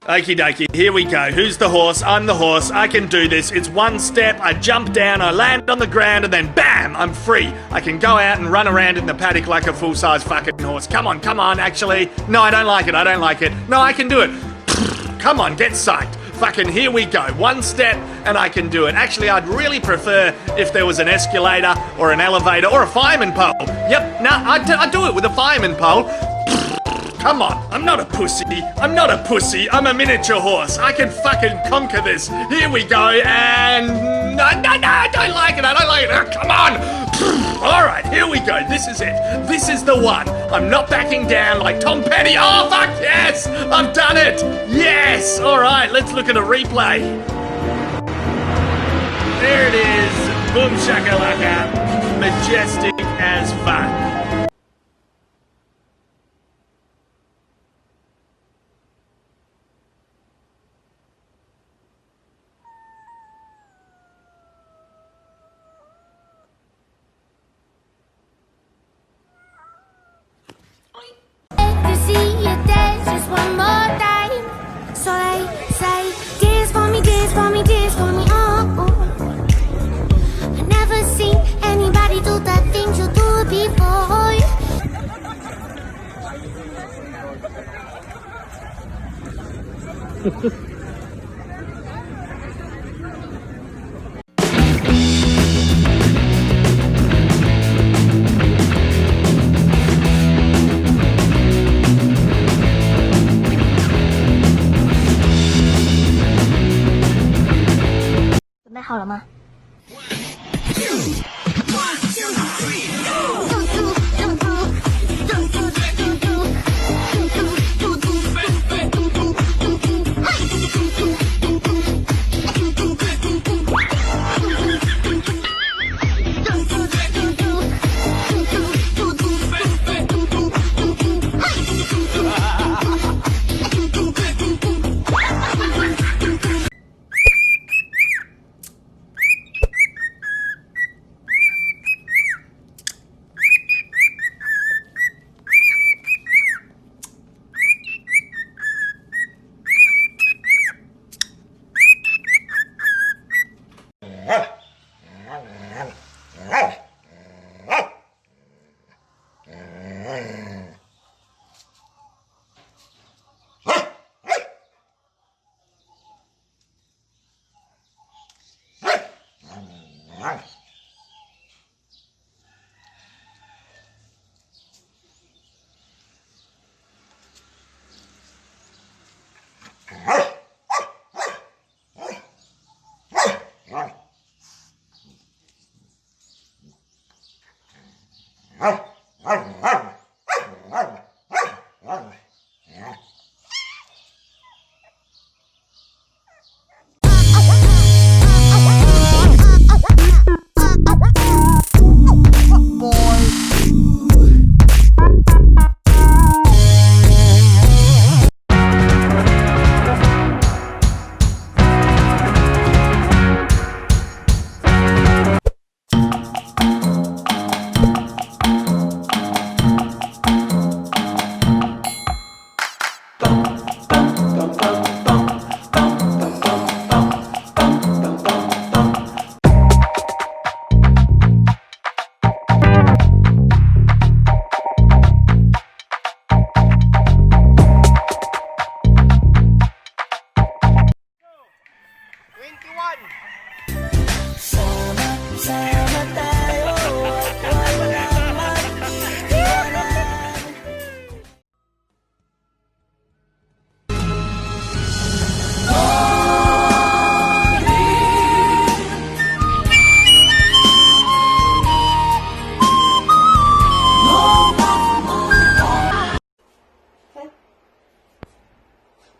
Okie dokie, here we go. Who's the horse? I'm the horse. I can do this. It's one step, I jump down, I land on the ground, and then BAM! I'm free. I can go out and run around in the paddock like a full-size fucking horse. Come on, actually. No, I don't like it. No, I can do it. Come on, get psyched. Fucking here we go. One step, and I can do it. Actually, I'd really prefer if there was an escalator, or an elevator, or a fireman pole. Yep, no, I'd do it with a fireman pole. Come on, I'm not a pussy. I'm a miniature horse. I can fucking conquer this. Here we go, and... No, I don't like it. Oh, come on. All right, here we go. This is it. This is the one. I'm not backing down like Tom Petty. Oh, fuck yes. I've done it. Yes. All right, let's look at a replay. There it is. Boom shakalaka. Majestic as fuck. To see you dance just one more time. So they say, dance for me, oh. I never seen anybody do the things you do before.准备好了吗？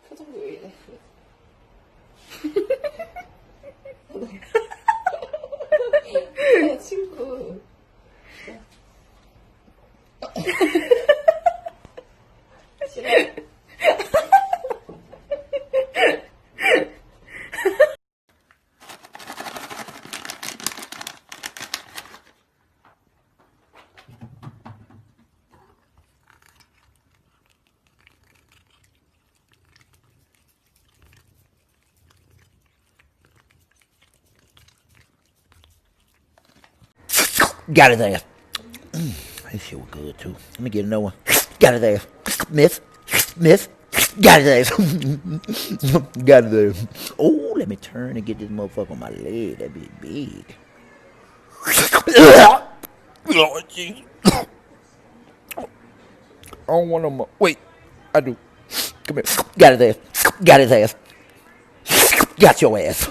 표정이 왜 이래? 친구. 싫어? Got his ass. This shit was good too. Let me get another one. Got his ass. Miss. Got his ass. Got his ass. Oh, let me turn and get this motherfucker on my leg. That be big. Lord Jesus. I don't want no more. Wait, I do. Come here. Got his ass. Got his ass. Got your ass.